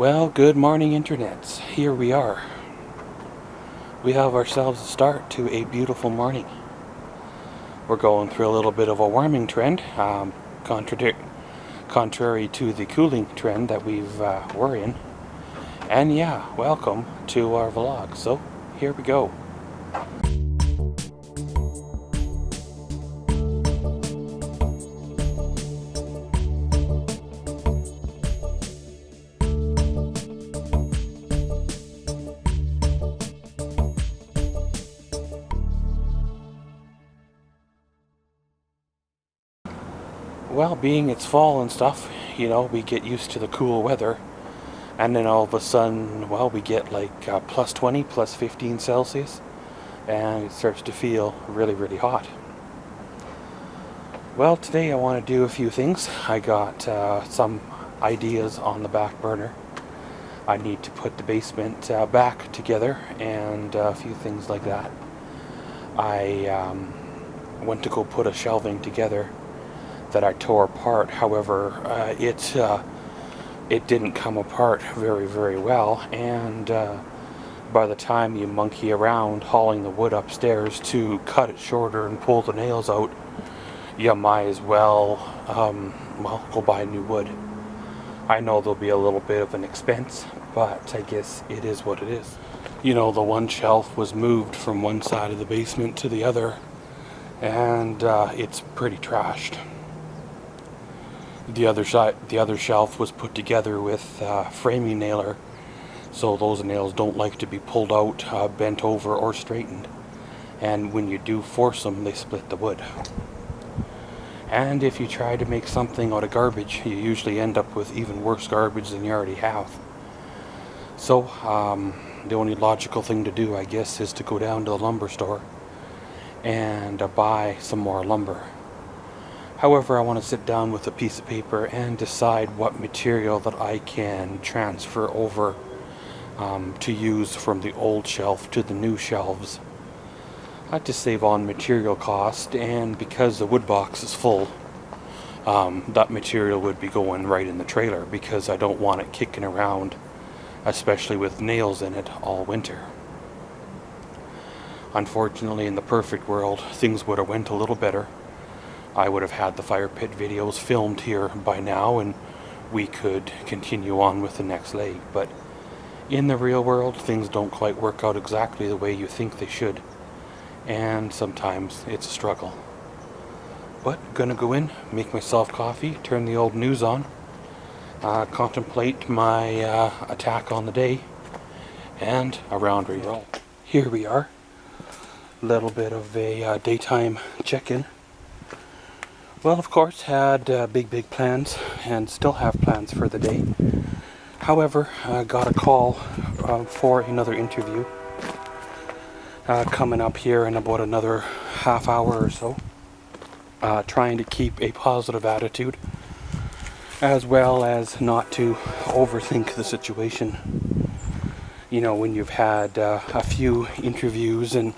Well, good morning, internets. Here we are. We have ourselves a start to a beautiful morning. We're going through a little bit of a warming trend, contrary to the cooling trend that we're in. And yeah, welcome to our vlog. So, here we go. Well, being it's fall and stuff, we get used to the cool weather, and then all of a sudden, well, we get like plus 20, plus 15 Celsius, and it starts to feel really, really hot. Well, today I want to do a few things. I got some ideas on the back burner. I need to put the basement back together, and a few things like that. I went to go put a shelving together that I tore apart. However, it didn't come apart very, very well, and by the time you monkey around hauling the wood upstairs to cut it shorter and pull the nails out, you might as well, go buy new wood. I know there'll be a little bit of an expense, but I guess it is what it is. The one shelf was moved from one side of the basement to the other, and it's pretty trashed. The other shelf was put together with framing nailer, so those nails don't like to be pulled out, bent over, or straightened. And when you do force them, they split the wood. And if you try to make something out of garbage, you usually end up with even worse garbage than you already have. So, the only logical thing to do, I guess, is to go down to the lumber store and buy some more lumber. However, I want to sit down with a piece of paper and decide what material that I can transfer over to use from the old shelf to the new shelves. I like to save on material cost, and because the wood box is full, that material would be going right in the trailer because I don't want it kicking around, especially with nails in it, all winter. Unfortunately, in the perfect world, things would have went a little better. I would have had the fire pit videos filmed here by now, and we could continue on with the next leg. But in the real world, things don't quite work out exactly the way you think they should, and sometimes it's a struggle. But I'm gonna go in, make myself coffee, turn the old news on, contemplate my attack on the day, and around we roll. Here we are, little bit of a daytime check-in. Well, of course, had big plans, and still have plans for the day. However, I got a call for another interview coming up here in about another half hour or so. Trying to keep a positive attitude, as well as not to overthink the situation. When you've had a few interviews and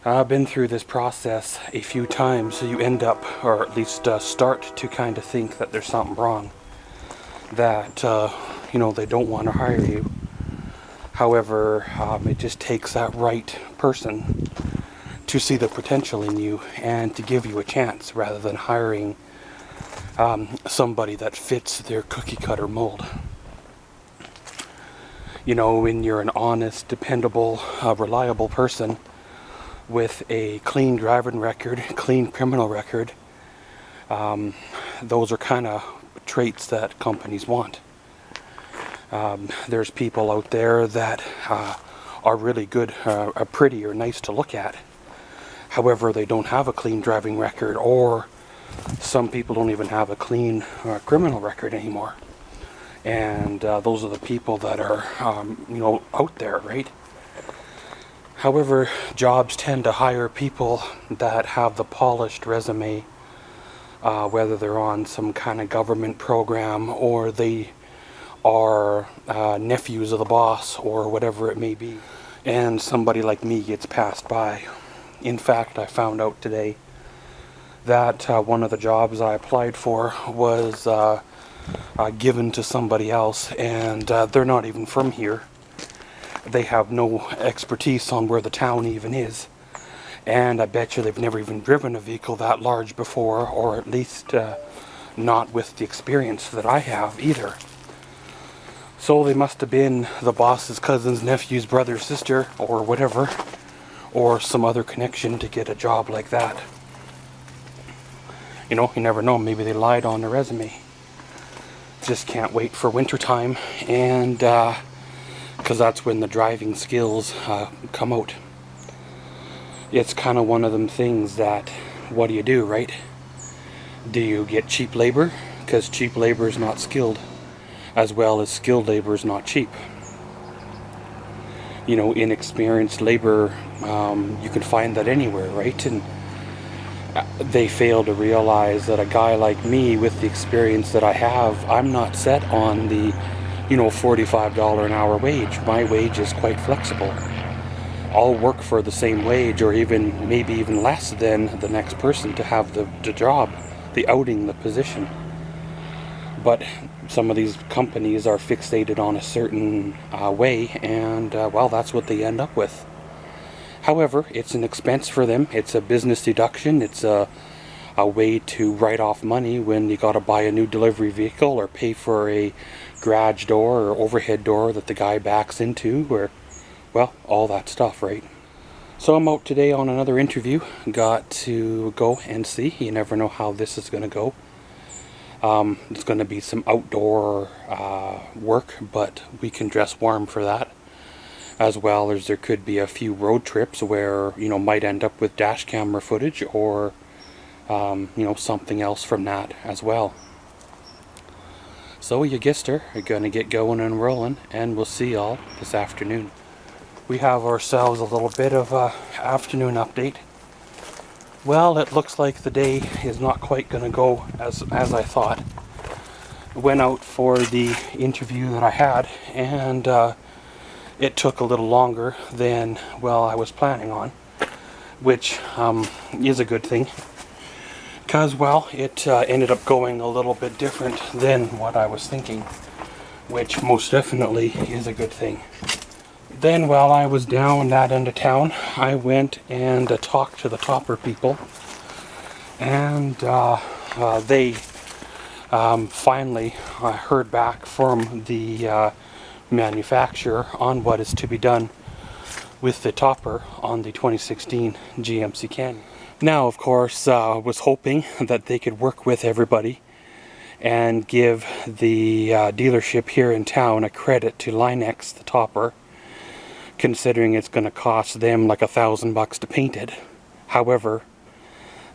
I've been through this process a few times, so you end up, or at least start to kind of think that there's something wrong, that they don't want to hire you. However, it just takes that right person to see the potential in you and to give you a chance, rather than hiring somebody that fits their cookie cutter mold. When you're an honest, dependable, reliable person with a clean driving record, clean criminal record, those are kind of traits that companies want. There's people out there that are really good, are pretty or nice to look at. However, they don't have a clean driving record, or some people don't even have a clean criminal record anymore. And those are the people that are, out there, right? However, jobs tend to hire people that have the polished resume, whether they're on some kind of government program or they are nephews of the boss or whatever it may be. And somebody like me gets passed by. In fact, I found out today that one of the jobs I applied for was given to somebody else, and they're not even from here. They have no expertise on where the town even is, and I bet you they've never even driven a vehicle that large before, or at least not with the experience that I have either. So they must have been the boss's cousin's nephew's brother, sister, or whatever, or some other connection to get a job like that. You know, you never know, maybe they lied on their resume. Just can't wait for winter time, and because that's when the driving skills come out. It's kind of one of them things that, what do you do, right? Do you get cheap labor? Because cheap labor is not skilled, as well as skilled labor is not cheap. You know, inexperienced labor, you can find that anywhere, right? And they fail to realize that a guy like me, with the experience that I have, I'm not set on the, you know, $45 an hour wage. My wage is quite flexible. I'll work for the same wage, or even maybe even less than the next person to have the job, the outing, the position. But some of these companies are fixated on a certain way, and well, that's what they end up with. However, it's an expense for them. It's a business deduction. It's a way to write off money when you got to buy a new delivery vehicle, or pay for a garage door or overhead door that the guy backs into, or, well, all that stuff, right? So I'm out today on another interview. Got to go and see. You never know how this is going to go. It's going to be some outdoor work, but we can dress warm for that. As well as there could be a few road trips where, you know, might end up with dash camera footage, or you know, something else from that as well. So you guessed her, we're gonna get going and rolling, and we'll see y'all this afternoon. We have ourselves a little bit of a afternoon update. Well, it looks like the day is not quite gonna go as I thought. Went out for the interview that I had, and it took a little longer than, well, I was planning on, which is a good thing, because, well, it ended up going a little bit different than what I was thinking, which most definitely is a good thing. Then, while I was down that end of town, I went and talked to the topper people, and they finally heard back from the manufacturer on what is to be done with the topper on the 2016 GMC Canyon. Now, of course, was hoping that they could work with everybody and give the dealership here in town a credit to Line-X, the topper, considering it's going to cost them like $1,000 to paint it. However,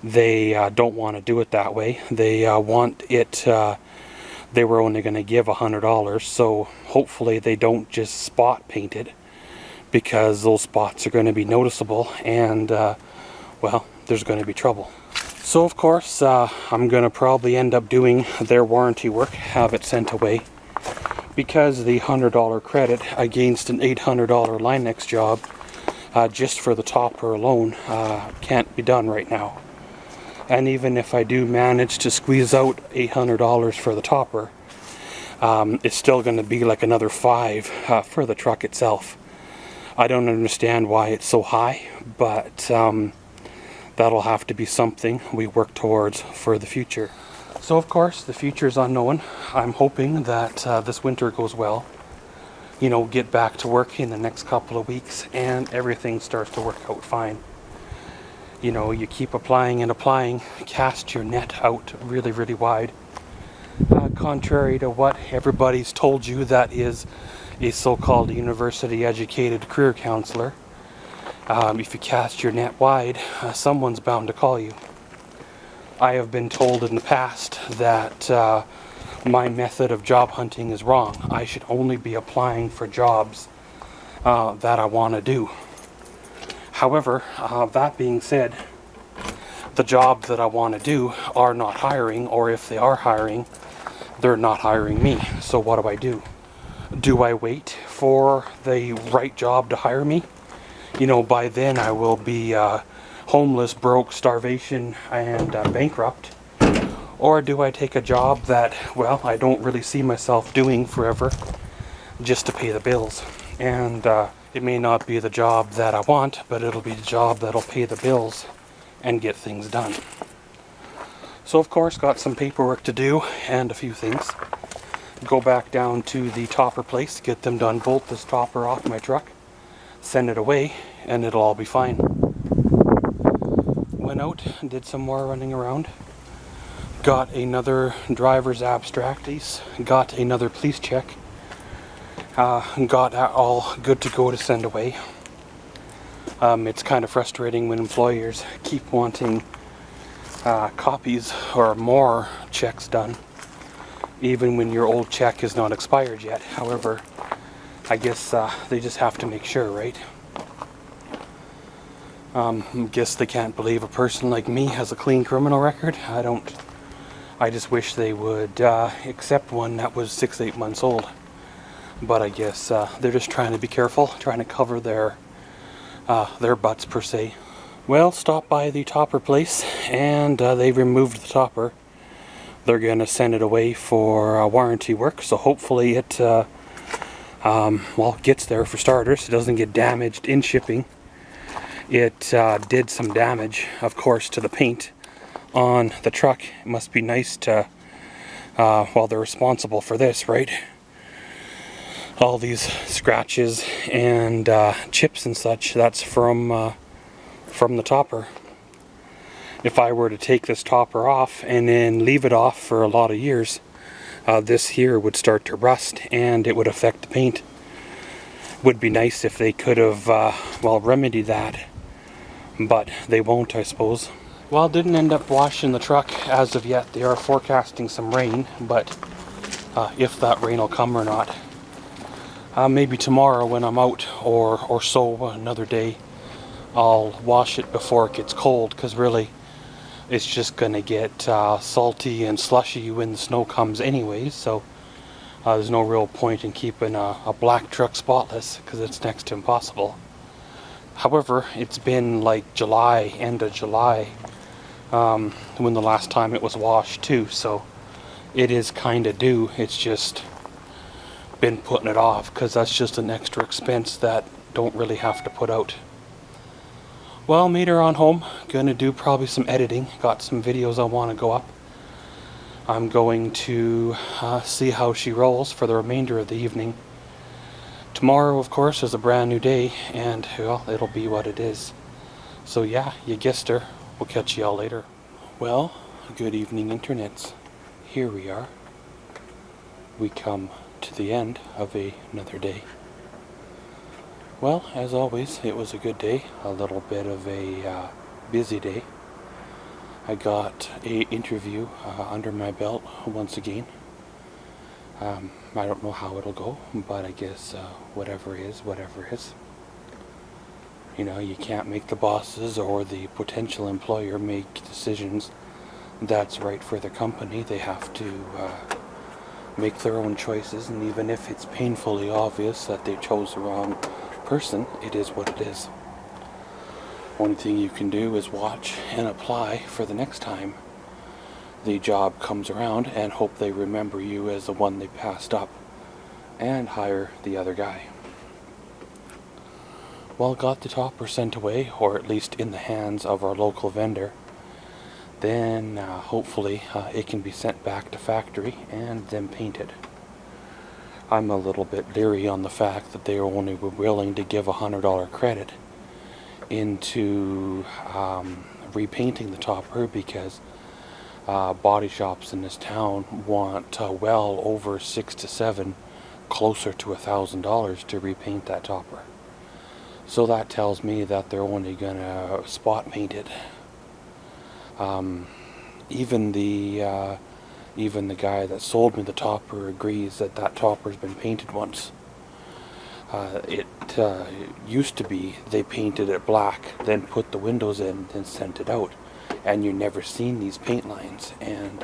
they don't want to do it that way. They want it, they were only going to give $100, so hopefully they don't just spot paint it, because those spots are going to be noticeable, and well, there's going to be trouble. So of course, I'm going to probably end up doing their warranty work, have it sent away, because the $100 credit against an $800 Line-X job, just for the topper alone, can't be done right now. And even if I do manage to squeeze out $800 for the topper, it's still going to be like another $5 for the truck itself. I don't understand why it's so high, but that'll have to be something we work towards for the future. So of course, the future is unknown. I'm hoping that this winter goes well. You know, get back to work in the next couple of weeks, and everything starts to work out fine. You know, you keep applying and applying, cast your net out really, really wide. Contrary to what everybody's told you that is a so-called university-educated career counselor, if you cast your net wide, someone's bound to call you. I have been told in the past that my method of job hunting is wrong. I should only be applying for jobs that I want to do. However, that being said, the jobs that I want to do are not hiring, or if they are hiring, they're not hiring me. So what do? Do I wait for the right job to hire me? You know, by then I will be homeless, broke, starvation, and bankrupt. Or do I take a job that, well, I don't really see myself doing forever just to pay the bills? And it may not be the job that I want, but it'll be the job that'll pay the bills and get things done. So of course, got some paperwork to do and a few things. Go back down to the topper place, get them done, bolt this topper off my truck, send it away, and it'll all be fine. Went out and did some more running around. Got another driver's abstract, got another police check, got all good to go to send away. It's kind of frustrating when employers keep wanting copies or more checks done, even when your old check is not expired yet. However, I guess they just have to make sure, right? I guess they can't believe a person like me has a clean criminal record. I just wish they would accept one that was 6-8 months old. But I guess they're just trying to be careful, trying to cover their butts per se. Well, stopped by the topper place and they removed the topper. They're going to send it away for warranty work, so hopefully it well, gets there for starters. It doesn't get damaged in shipping. It did some damage, of course, to the paint on the truck. It must be nice to, well, they're responsible for this, right? All these scratches and chips and such, that's from the topper. If I were to take this topper off and then leave it off for a lot of years, this here would start to rust and it would affect the paint. Would be nice if they could have, well, remedied that, but they won't, I suppose. Well, didn't end up washing the truck as of yet. They are forecasting some rain, but if that rain will come or not. Maybe tomorrow when I'm out, or so another day, I'll wash it before it gets cold, because really it's just going to get salty and slushy when the snow comes anyways, so there's no real point in keeping a black truck spotless, because it's next to impossible. However, it's been like July, end of July, when the last time it was washed too, so it is kind of due. It's just been putting it off because that's just an extra expense that don't really have to put out. Well, made her on home. Gonna do probably some editing. Got some videos I want to go up. I'm going to see how she rolls for the remainder of the evening. Tomorrow, of course, is a brand new day, and well, it'll be what it is. So yeah, you guessed her. We'll catch you all later. Well, good evening, internets. Here we are. We come to the end of another day. Well, as always, it was a good day. A little bit of a busy day. I got an interview under my belt once again. I don't know how it'll go, but I guess whatever is, whatever is. You know, you can't make the bosses or the potential employer make decisions that's right for the company. They have to make their own choices, and even if it's painfully obvious that they chose the wrong person, it is what it is. Only thing you can do is watch and apply for the next time the job comes around and hope they remember you as the one they passed up and hire the other guy. Well, got the topper sent away, or at least in the hands of our local vendor. Then hopefully it can be sent back to factory and then painted. I'm a little bit leery on the fact that they only were willing to give $100 credit into repainting the topper, because body shops in this town want well over 6 to 7, closer to $1,000 to repaint that topper. So that tells me that they're only gonna spot paint it. Even the guy that sold me the topper agrees that that topper's been painted once. It used to be they painted it black, then put the windows in, then sent it out, and you never seen these paint lines. And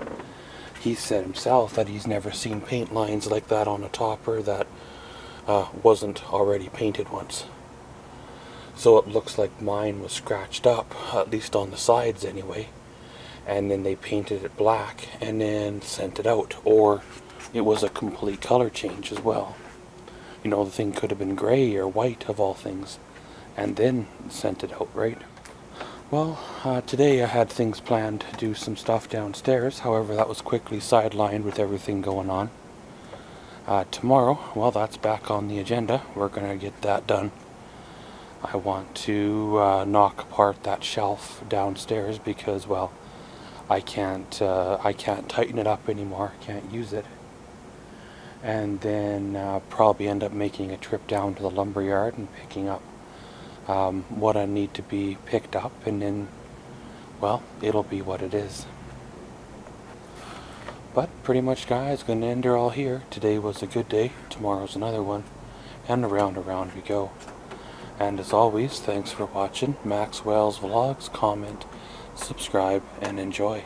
he said himself that he's never seen paint lines like that on a topper that wasn't already painted once. So it looks like mine was scratched up, at least on the sides anyway, and then they painted it black and then sent it out. Or it was a complete color change as well. You know, the thing could have been gray or white of all things, and then sent it out, right? Well, today I had things planned to do some stuff downstairs. However, that was quickly sidelined with everything going on. Tomorrow, well, that's back on the agenda. We're going to get that done. I want to knock apart that shelf downstairs because, well, I can't tighten it up anymore. I can't use it. And then probably end up making a trip down to the lumber yard and picking up what I need to be picked up, and then, well, it'll be what it is. But pretty much, guys, going to end her all here. Today was a good day. Tomorrow's another one. And around we go. And as always, thanks for watching Maxwell's Vlogs. Comment, subscribe, and enjoy.